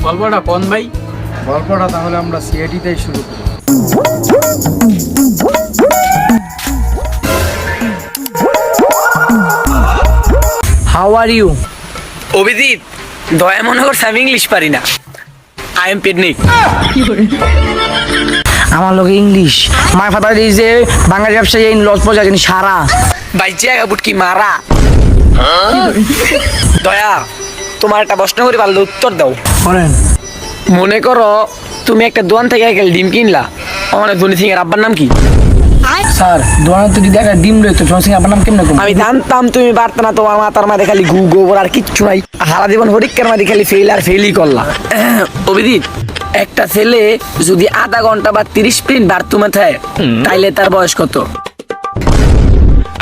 গল্পটা কোন ভাই? গল্পটা তাহলে আমরা সিআইডিতেই শুরু করি। How are you? অভিজিৎ, দয়া মনে করছে আমি ইংলিশ পারি না। I am picnic. আমার লোক English my father is a Bangali ব্যবসায়ী ইন লস প্রজা জানি সারা বাইচে বুটকি মারা। দয়া, তোমার একটা প্রশ্ন করি, ভালো উত্তর দাও। বলেন। মনে করো তুমি একটা দোকান থেকে এক ডিম কিনলা, আমার ধনী সিং এর আব্বার নাম কি? স্যার দোকানে তো যদি একটা ডিম লইতো জন সিং আপনার নাম কেমনে কম? আমি জানতাম তুমি পারতো না, তোমার মাথার মাঝে খালি গু গোবর আর কিচ্ছু নাই। সারা জীবন হরিকের মাঝে খালি ফেল আর ফেলই করলা। অভিজিৎ, একটা ছেলে যদি আধা ঘন্টা বা 30 মিনিট বাথরুমে থাকে তাইলে তার বয়স কত?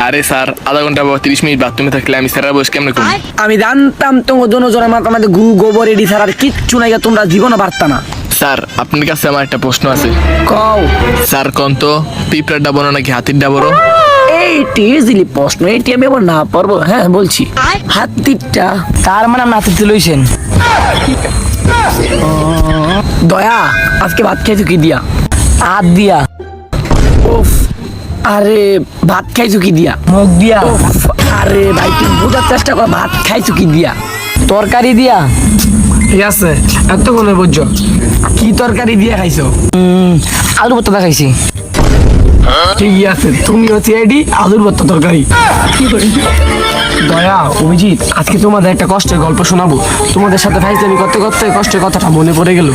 আরে স্যার, আধা ঘন্টা বা 30 মিনিট বাথরুমে থাকলে আমি স্যারের বয়স কেমনে করি? আমি জানতাম তোমার দুজনের মাথার মাঝে গু গোবর এডি ছাড়া আর কিচ্ছু নাই, তোমরা জীবনে পারতা না। স্যার, আপনার কাছে আমার একটা প্রশ্ন আছে। কও। স্যার কোন তো, পিঁপড়ার বড় নাকি হাতির বড়? এইটি ইজিলি প্রশ্ন, এটি আমি আবার না পারবো। হ্যাঁ বলছি, হাতিরটা। তার মানে আপনি হাতে লইছেন। দয়া, আজকে ভাত খাইছো কি দিয়া? হাত দিয়া। উফ, আরে ভাত খাইছো কি দিয়া? মুখ দিয়া। উফ, আরে ভাই তুমি বোঝার চেষ্টা করো, ভাত খাইছো কি দিয়া? তরকারি দিয়া। ঠিক আছে, এতক্ষণে বুঝছো কি তরকারি দিয়ে খাইছো? আলু ভর্তা খাইছি। ঠিকই আছে, তুমি হচ্ছে এডি আলুর ভর্তা তরকারি। দয়া, অভিজিৎ, আজকে তোমাদের একটা কষ্টের গল্প শোনাবো। তোমাদের সাথে ফাইজলামি করতে করতে কষ্টের কথাটা মনে পড়ে গেল।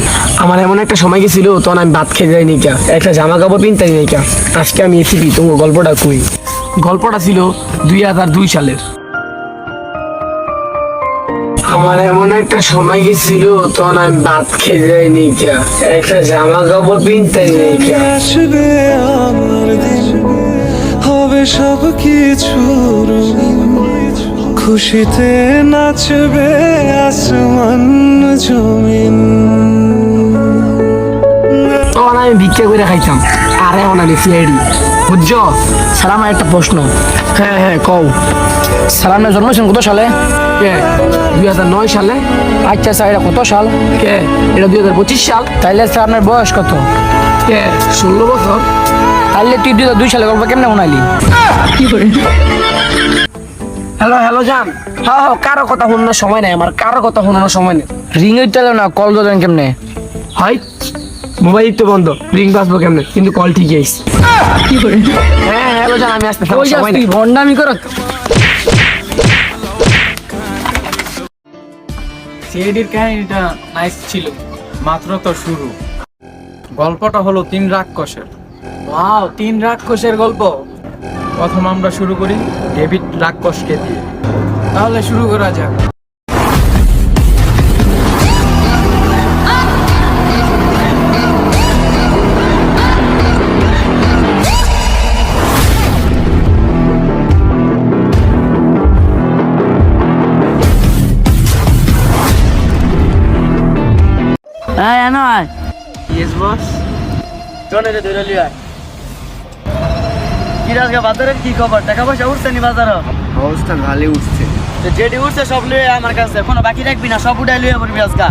আমার এমন একটা সময় গেছিল, তখন আমি ভাত খেয়ে যাইনি কা, একটা জামা কাপড় কিনতে যাইনি কা। আজকে আমি এসেছি, তোমার গল্পটা কই। গল্পটা ছিল 2002 সালের। আমার এমন একটা সময় গেছিল, তখন আমি ভাত খেয়ে যাইনি কা, একটা জামা কাপড় কিনতে যাইনি কা। আসবে আমার দিন, হবে সব কিছু খুশিতে নাচবে আসমান জমিন। তখন আমি ভিক্ষা করে খাইতাম, আর এখন আমি সিআইডি, বুঝছো? স্যার আমার একটা প্রশ্ন। হ্যাঁ হ্যাঁ, কও। স্যার আপনার জন্ম হয়েছেন কত সালে? কে? 2009 সালে। আচ্ছা স্যার এটা কত সাল? কে? এটা 2025 সাল। তাইলে স্যার আপনার বয়স কত? কে? 16 বছর। তাইলে তুই 2002 সালে গল্প কেমনে শোনাইলি? হ্যালো হ্যালো জান। হ্যাঁ হ্যাঁ, কারো কথা শোনানোর সময় নাই আমার, কারো কথা শোনানোর সময় নেই। রিং হইতে না কল ধরেন কেমনে? হয় মোবাইল তো বন্ধ, রিং বাজবো কেমনে, কিন্তু কল ঠিকই আইছে। হ্যাঁ হ্যালো জান, আমি আসতে ওই সময় নেই। তুই ভন্ডামি করো। সিআইডির কাহিনীটা নাইস ছিল, মাত্র তো শুরু। গল্পটা হলো 3 রাক্ষসের। ওয়াও, 3 রাক্ষসের গল্প। প্রথম আমরা শুরু করি ডেভিড রাক্ষসকে দিয়ে। তাহলে শুরু করা যাক। হ্যাঁ জানো আর ইয়েস বস। জনের ধরে লিয়া কি রাজগা বাজারের কি খবর? টাকা পয়সা উঠছে নি বাজার? অবস্থা ভালো উঠছে। যেটি উঠছে সব লয়ে আমার কাছে, কোনো বাকি রাখবি না, সব উঠাই লইয়া পড়বি আজকা।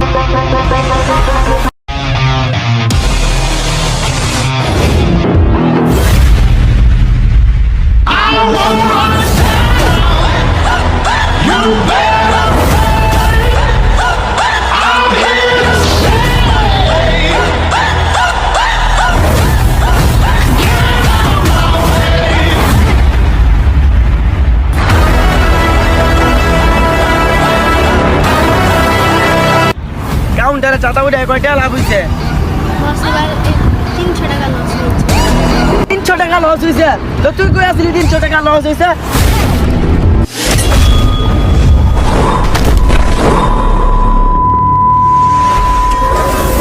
কাউন্টারে চাতা উঠে কয়টা লাভ হইছে? 300 টাকা লস হয়েছে। 300 টাকা লস হইছে? তো তুই কই আসলি 300 টাকা লস হইছে?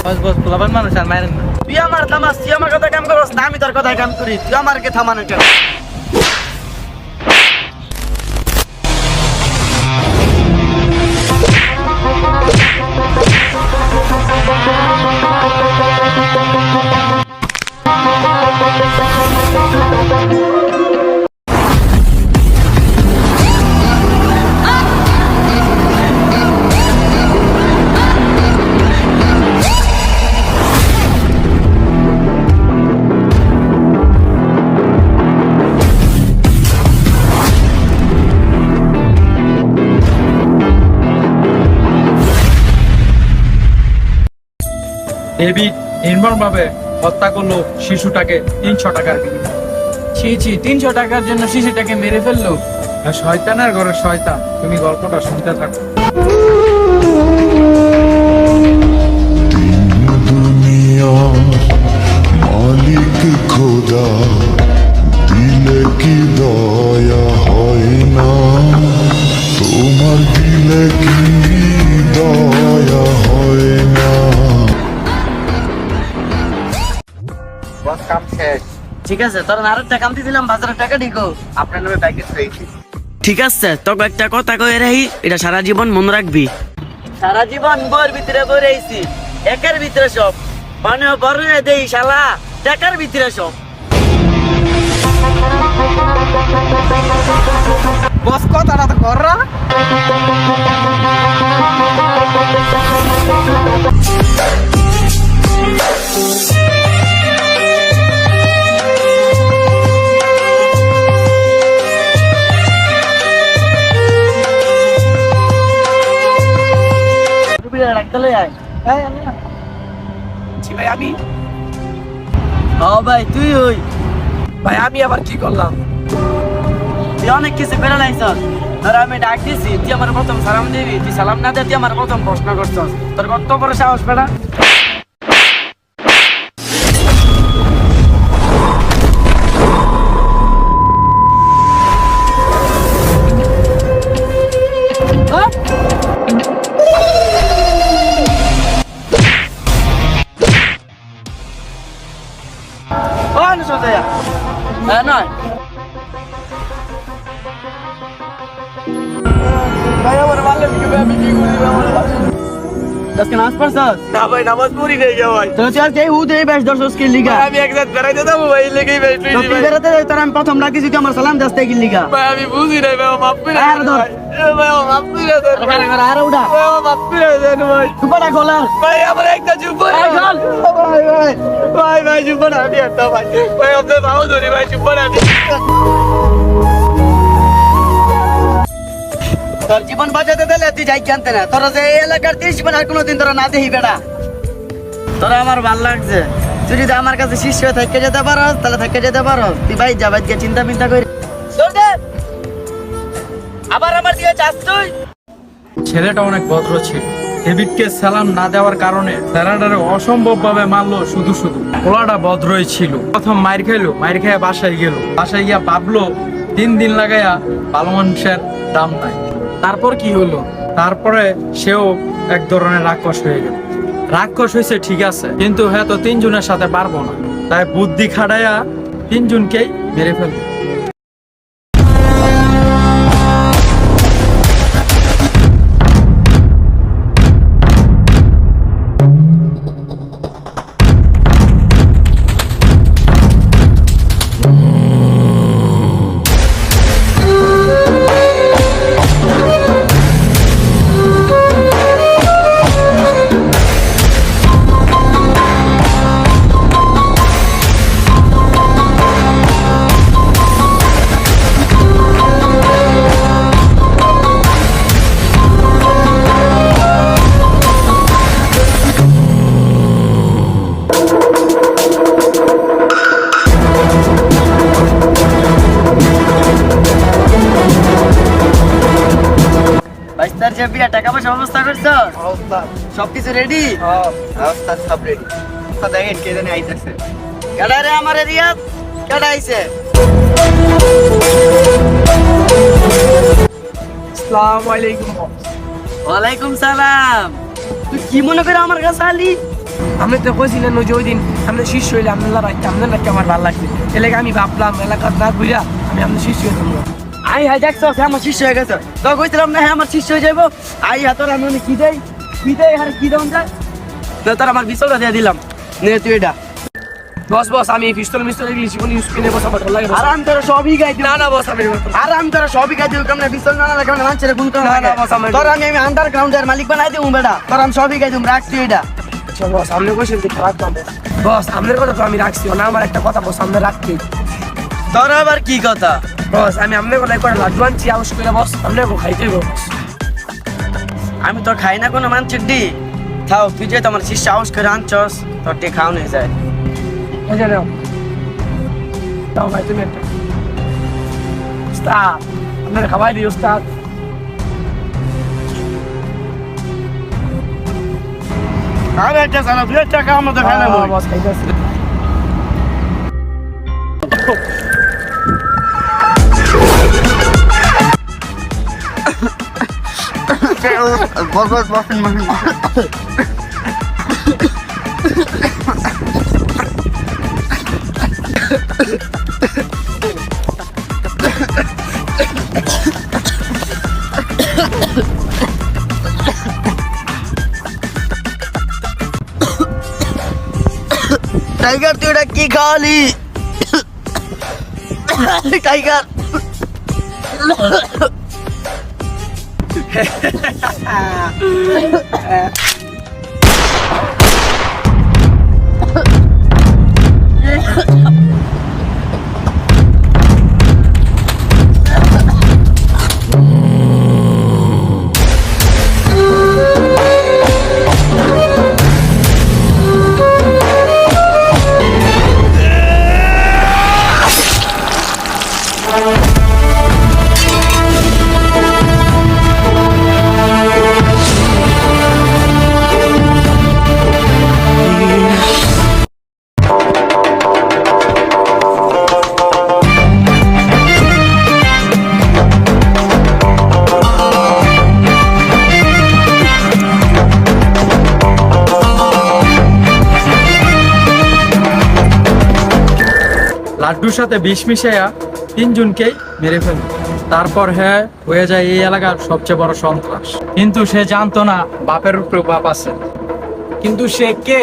বস বস, পোলাপান মানুষ আর মারেন না। তুই আমার থামাস, তুই আমার কথা কাম করস না, আমি তোর কথা কাম করি। তুই আমারকে থামানো কেন? ডেভিড নির্মমভাবে হত্যা করলো শিশুটাকে 300 টাকার বিনিময়ে। ছি ছি, 300 টাকার জন্য শিশুটাকে মেরে ফেললো। আর শয়তানের ঘরে শয়তান, তুমি গল্পটা শুনতে থাকো। দুনিয়া মালিক খোদা, দিলে কি দয়া হয় না? তোমার দিলে কি দয়া হয় না? বস কাম শেষ। ঠিক আছে, তোর আরেকটা কাম দিছিলাম, বাজারের টাকা দিকো। আপনার নামে প্যাকেজ পেয়েছি। ঠিক আছে, তোকে একটা কথা কয়ে রাখি, এটা সারা জীবন মনে রাখবি। সারা জীবন বইয়ের ভিতরে বই রয়েছি, একের ভিতরে সব মানে বড় দেই শালা, টাকার ভিতরে সব। বস কথাটা তো কররা। ভাই তুই ওই ভাই আমি আবার কি করলাম? তুই অনেক কিছু বেড়ে লাইছ। ধর আমি ডাক দিছি, তুই আমার প্রথম সালাম দিবি, তুই সালাম না দিয়ে তুই আমার প্রথম প্রশ্ন করছস। তোর কত বড় সাহস বেড়া! হ্যাঁ নয় আজকে নামাজ পড়ছস? না ভাই, নামাজ পড়ি নাই গে ভাই। তো তুই আজকে হুদ এই বেশ দর্শক কি লিগা? আমি একসাথে বেড়াইতে যাবো ভাই, এই লেগেই ভাই তুই তো তুই বেরাতে যাই, তোর আমি প্রথম ডাকিছি, তুই আমার সালাম দাস কি লিগা? ভাই আমি বুঝি নাই ভাই, মাফ করে আর ধর। ভাই, মাফ করে দেন ভাই। আর উড়া ভাই, মাফ করে দেন ভাই। সুপারা খোলা ভাই আমার একটা চুপ এই চল। ভাই চুপ না আমি একটা ভাই ভাই আপনার ভাও ধরি ভাই চুপ না আমি। তোর জীবন বাঁচাতে দিলে তুই যাই জানতে না, তোরা যে এই এলাকার 30 জন আর কোনোদিন তোরা না দেখি বেড়া। তোরা আমার ভাল লাগছে, তুই যদি আমার কাছে শিষ্য থেকে যেতে পারস তাহলে থেকে যেতে পারস। তুই ভাই যা, ভাই গিয়ে চিন্তা মিন্তা করি আবার আমার দিয়ে চাস তুই। ছেলেটা অনেক ভদ্র ছিল। ডেভিডকে সালাম না দেওয়ার কারণে স্যারাডারে অসম্ভব ভাবে মারলো। শুধু পোলাটা ভদ্রই ছিল। প্রথম মাইর খাইলো, মাইর খাইয়া বাসায় গেল। বাসায় গিয়া ভাবলো 3 দিন লাগাইয়া ভালো মানুষের দাম নাই। তারপর কি হলো? তারপরে সেও এক ধরনের রাক্ষস হয়ে গেল। রাক্ষস হয়েছে ঠিক আছে, কিন্তু হ্যাঁ তো 3 জনের সাথে পারবো না, তাই বুদ্ধি খাটাইয়া 3 জনকেই মেরে ফেললো। বাইস্তার যে বিয়া টাকা পয়সা ব্যবস্থা করছো? সবকিছু রেডি? অবস্থা সব রেডি। দেখেন কে জানি আইতেছে। কেডা রে আমার রিয়াদ? কেডা আইছে? আসসালামু আলাইকুম। ওয়ালাইকুম সালাম। তুই কি মনে করে আমার কাছে আলি? আমি তো কইছিলেন ওই যে ওই দিন আমরা শিষ্য হইলে আপনারা রাখতে আপনার নাকি আমার ভালো লাগছে, এলাকা আমি ভাবলাম এলাকার না ঘুরিয়া আমি আপনার শিষ্য হয়ে যাবো। আই হাই দেখছো আমার শিষ্য হয়ে গেছে। তো কইছিলাম না হ্যাঁ আমার শিষ্য হয়ে যাবো। আই হাতর আমি কি দেই আর কি দেন যায় না, তার আমার পিস্তলটা দিয়ে দিলাম, নে তুই এটা। বস আমি পিস্তল ইংলিশ কোন ইউজ করে বস আমার ভালো লাগে। আরাম করে সবই গাই দিই। না না বস আমি আরাম করে সবই গাই দিই। কেমনে পিস্তল না লাগে কেমনে মানছে কোন কোন না, না, boss, আমি- তোর আমি আন্ডারগ্রাউন্ডের মালিক বানাই দিই বেটা। তোর আমি সবই গাই দিই, রাখ তুই এটা। বস আপনি কোশ্চেন দেখে রাখতাম বস, আপনার কথা তো আমি রাখছি না, আমার একটা কথা বস আপনি রাখতে। তোর আবার কি কথা? বস আমি আপনার কথা করে লাড্ডু আনছি আউস করে বস, আপনি খাইতে বস। আমি তো খাই না কোনো মানছির ডি। থাও তুই যে তোমার শিষ্য সাহস করে আনছস তোর টি খাওয়ানো হয়ে যায় এই যে নাও দাও ভাই তুমি একটা উস্তাদ আপনার খাওয়াই দিই উস্তাদ আরে এটা জানো তুই টাকা আমাদের খাই না বস খাইতেছি বস টাইগার তুই এটা কি খাওয়ালি টাইগার লাড্ডুর সাথে বিষ মিশাইয়া তিনজনকেই মেরে ফেলল। তারপর হ্যাঁ হয়ে যায় এই এলাকার সবচেয়ে বড় সন্ত্রাস। কিন্তু সে জানতো না বাপের উপরে বাপ আছে। কিন্তু সে কে?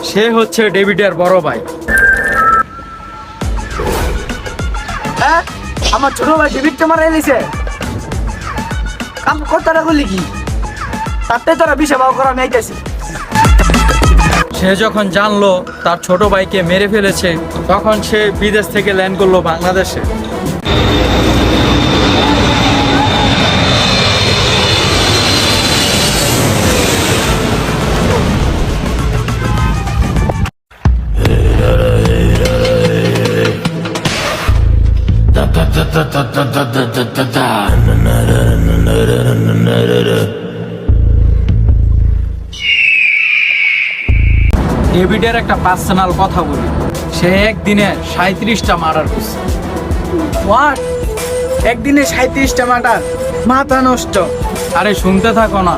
সে হচ্ছে ডেভিডের বড় ভাই। হ্যাঁ আমার ছোট ভাই ডেভিডকে মারা দিয়েছে কাম কথাটা বললি কি তাতে তোরা বিষে বাউ করা মেয়েছে সে যখন জানলো তার ছোট ভাইকে মেরে ফেলেছে তখন সে বিদেশ থেকে ল্যান্ড করলো বাংলাদেশে। ডেভিডের একটা পার্সোনাল কথা বলি, সে একদিনে 37টা মার্ডার করছে। হোয়াট একদিনে 37টা মার্ডার? মাথা নষ্ট। আরে শুনতে থাকো না।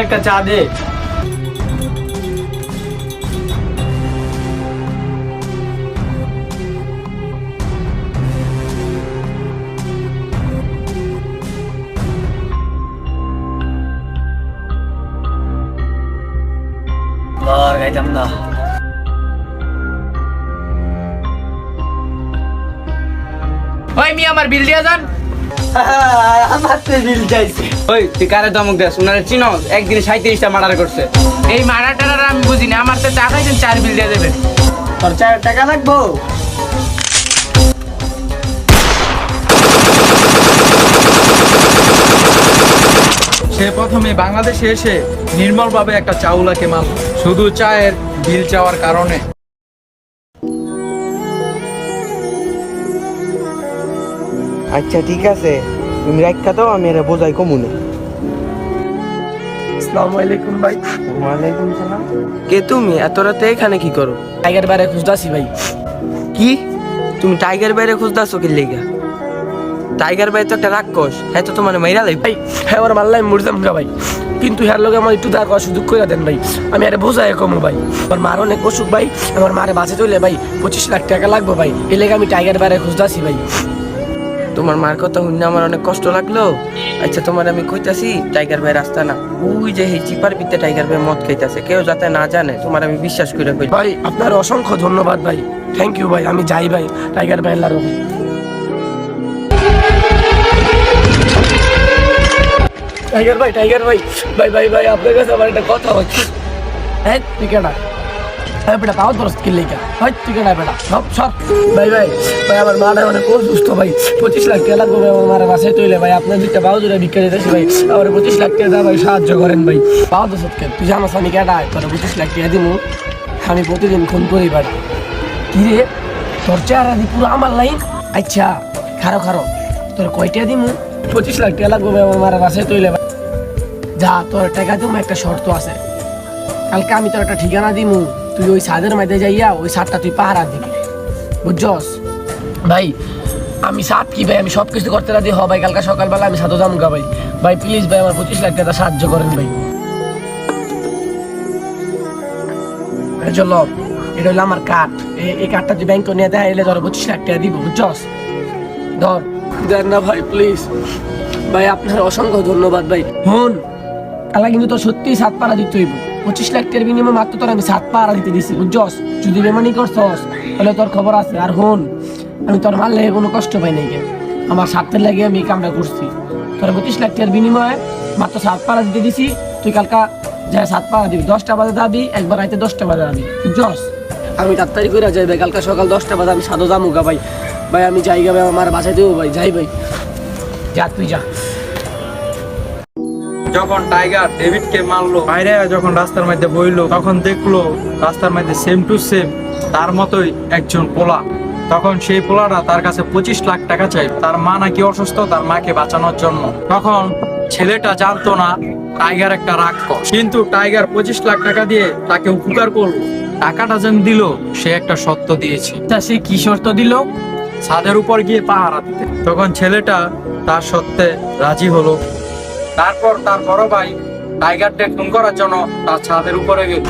একটা চা দে। খাইতাম না ওই মি আমার বিল দিয়া যান। আমার তো বিল চাইছে। ওই তুই কারে ধমক দেস? উনারে চিনো? একদিনে 37টা মার্ডার করছে। এই মার্ডার টারার আমি বুঝি না, আমার তো চা খাইছেন 4 বিল দিয়ে দেবেন। তোর 4 টাকা লাগবো? সে প্রথমে বাংলাদেশে এসে নির্মলভাবে একটা চাউলাকে মারল শুধু চায়ের বিল চাওয়ার কারণে। আচ্ছা ঠিক আছে, তুমি রাখা দাও, আমি এর বোঝাই কমুনে। আসসালামু আলাইকুম ভাই। ওয়ালাইকুম সালাম। কে তুমি? এত রাতে এখানে কি করো? টাইগার বাইরে খুঁজতাছি ভাই। কি তুমি টাইগার বাইরে খুঁজতাছো কি লেগা? টাইগার বাই তো একটা রাক্ষস, হ্যাঁ তো তোমার মাইরা লাই ভাই হ্যাঁ আমার মাল্লাই মুরজাম গা ভাই, কিন্তু হ্যার লোক আমার একটু দেখা সুযোগ করে দেন ভাই, আমি আরে বোঝাই কমু ভাই। আমার মার অনেক অসুখ ভাই, আমার মারে বাঁচে চলে ভাই 25 লাখ টাকা লাগবে ভাই, এই লেগে আমি টাইগার বাইরে খুঁজতাছি ভাই। তোমার মার কথা শুনে আমার অনেক কষ্ট লাগলো। আচ্ছা তোমার আমি কইতাছি টাইগার ভাই রাস্তা না, ওই যে এই চিপার ভিতরে টাইগার ভাই মদ খাইতাছে, কেউ যাতে না জানে, তোমার আমি বিশ্বাস করে কই। ভাই আপনার অসংখ্য ধন্যবাদ ভাই, থ্যাংক ইউ ভাই, আমি যাই ভাই টাইগার ভাই লারো। টাইগার ভাই ভাই ভাই ভাই আপনার কাছে আমার একটা কথা হচ্ছে। হ্যাঁ তুই কেনা হ্যাঁ বেটা পাও দরস্ত কিনলে কা হয় তুই কেনা বেটা সব সব ভাই ভাই ভাই আমার মা মানে অসুস্থ ভাই 25 লাখ টাকা লাগবে আমার মারা বাসায় তুইলে ভাই আপনার দুইটা পাও দুটা বিক্রি দিতেছি ভাই আমার 25 লাখ টাকা ভাই সাহায্য করেন ভাই পাও দরস্ত কেন তুই জানাস আমি কেনা তোর 25 লাখ টাকা দিমু আমি প্রতিদিন ফোন করি বেটা কি রে তোর চেহারা দি পুরো আমার লাইন আচ্ছা খারো তোর কয়টা দিমু 25 লাখ টাকা লাগবে আমার মারা বাসায় তুইলে যা তোর টাকা দিমু একটা শর্ত আছে কালকে আমি তোর একটা ঠিকানা দিমু তুই ওই ছাদের মধ্যে যাইয়া ওই ছাদটা তুই পাহারা দিবি বুঝছস ভাই আমি ছাদ কি ভাই আমি সব কিছু করতে রাজি হ ভাই কালকে সকালবেলা আমি ছাদও যাবো ভাই ভাই প্লিজ ভাই আমার 25 লাখ টাকা সাহায্য করেন ভাই চলো এটা হলো আমার কার্ড এই কার্ডটা তুই ব্যাংকে নিয়ে দেয় এলে ধরো 25 লাখ টাকা দিব বুঝছস ধর দেন না ভাই প্লিজ ভাই আপনার অসংখ্য ধন্যবাদ ভাই হন কালা কিন্তু তোর সত্যিই সাত পাড়া দিতে হইব 25 লাখ টাকার বিনিময়ে মাত্র তোর আমি 7 পাড়া দিতে দিছি বুঝছস যদি বেমানি করছস তাহলে তোর খবর আছে আর হন আমি তোর মাল লেগে কোনো কষ্ট পাই নাই আমার স্বার্থের লাগে আমি এই কামটা করছি তোর 25 লাখ টাকার বিনিময়ে মাত্র 7 পাড়া দিতে দিছি তুই কালকা যাই 7 পাড়া দিবি 10টা বাজে যাবি একবার রাইতে 10টা বাজে যাবি বুঝছস আমি তাড়াতাড়ি করে যাই ভাই কালকা সকাল 10টা বাজে আমি সাদো যামুগা ভাই ভাই আমি যাই গা ভাই আমার বাসায় দেবো ভাই যাই ভাই যা তুই যা যখন টাইগার ডেভিডকে মারলো বাইরে যখন রাস্তার মধ্যে বইলো তখন দেখলো রাস্তার মধ্যে সেম টু সেম তার মতোই একজন পোলা তখন সেই পোলাটা তার কাছে 25 লাখ টাকা চাই তার মা নাকি অসুস্থ তার মাকে বাঁচানোর জন্য তখন ছেলেটা জানতো না টাইগার একটা রাক্ষস কিন্তু টাইগার 25 লাখ টাকা দিয়ে তাকে উপকার করলো টাকাটা যেন দিল সে একটা শর্ত দিয়েছে তা সে কি শর্ত দিল ছাদের উপর গিয়ে পাহারা দিতে তখন ছেলেটা তার সত্ত্বে রাজি হলো তারপর তার বড় ভাই টাইগারকে খুন করার জন্য তার ছাদের উপরে গেল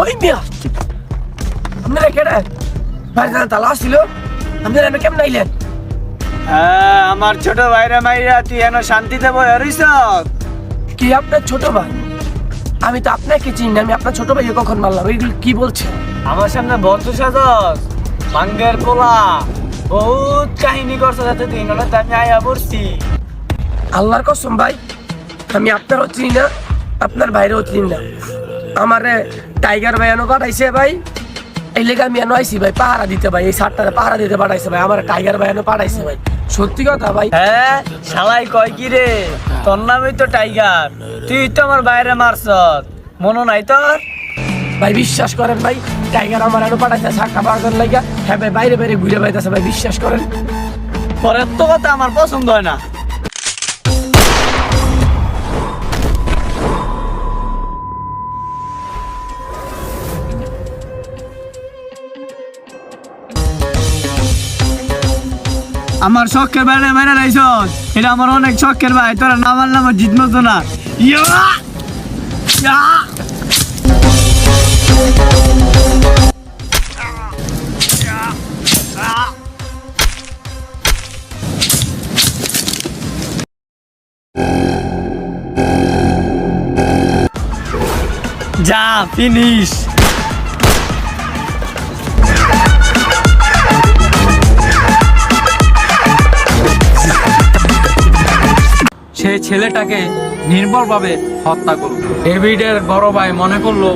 ওই মিয়া আপনারা কেডা ভাই জান তালা ছিল আপনারা এনে কেমন আইলেন আমার ছোট ভাইরা মাইরা তুই এনে শান্তিতে বই হরিস কি আপনার ছোট ভাই আমি তো আপনাকে চিনি না, আমি আপনার ছোট ভাইকে কখন মারলাম এইগুলো কি বলছে আমার সামনে বন্ধু সাজস ভাঙ্গের পোলা বহুত কাহিনী করছে যাতে তুই না আমি আয়া পড়ছি আল্লাহর কসম ভাই আমি আপনারও চিনি না আপনার বাইরেও চিনি না আমারে টাইগার ভাই এনো পাঠাইছে ভাই এই লেগে আমি এনো আইছি ভাই পাহারা দিতে ভাই এই সাতটারে পাহারা দিতে পাঠাইছে ভাই আমার টাইগার ভাই এনো পাঠাইছে ভাই সত্যি কথা ভাই হ্যাঁ শালাই কয় কি রে তোর নামই তো টাইগার তুই তো আমার বাইরে মারছ মনে নাই তোর ভাই বিশ্বাস করেন ভাই টাইগার আমার এনো পাঠাইছে সাতটা পাহাড়ের লাগে হ্যাঁ ভাই বাইরে বাইরে ঘুরে বাইতেছে ভাই বিশ্বাস করেন পরের তো কথা আমার পছন্দ হয় না আমার শখের বাইরে মেরে লাইছ এটা আমার অনেক শখের ভাই তোরা না মারলে আমার জিত মতো না যা ফিনিশ সে ছেলেটাকে নির্মলভাবে হত্যা করল। ডেভিডের বড় ভাই মনে করলো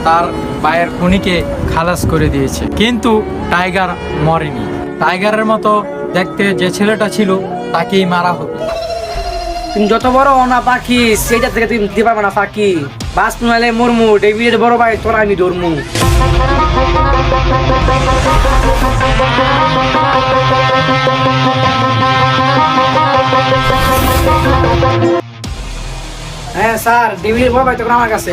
তার ভাইয়ের খুনিকে খালাস করে দিয়েছে, কিন্তু টাইগার মরেনি। টাইগারের মতো দেখতে যে ছেলেটা ছিল তাকেই মারা হতো। তুমি যত বড় অনা পাখি সেইটা থেকে তুমি দিতে পারবে না ফাঁকি। বাস নাইলে মরমু, ডেভিডের বড় ভাই তোরা আমি ধরমু। হ্যাঁ স্যার, ডেভিডের বড় ভাই তখন আমার কাছে।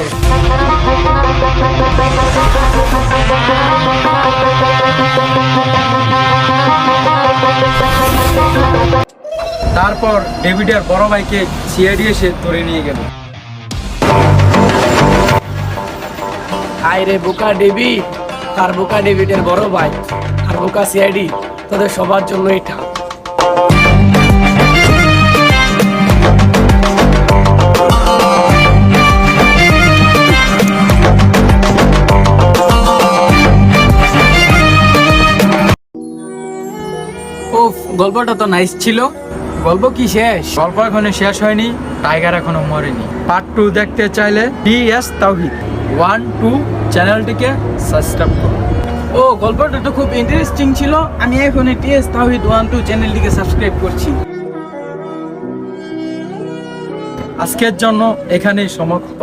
তারপর ডেভিডের বড় ভাইকে সিআইডি এসে ধরে নিয়ে গেল। আইরে বোকা ডেভিড, আর বোকা ডেভিডের বড় ভাই, আর বোকা সিআইডি, তোদের সবার জন্য এটা। উফ, গল্পটা তো নাইস ছিল। গল্প কি শেষ? গল্প এখনো শেষ হয়নি, টাইগার এখনো মরেনি। পার্ট 2 দেখতে চাইলে টিএস তাওহীদ 1-2 চ্যানেলটিকে সাবস্ক্রাইব করুন। ও, গল্পটা তো খুব ইন্টারেস্টিং ছিল। আমি এখন টিএস তাওহীদ 1-2 চ্যানেলটিকে সাবস্ক্রাইব করছি। আজকের জন্য এখানেই সমাপ্ত।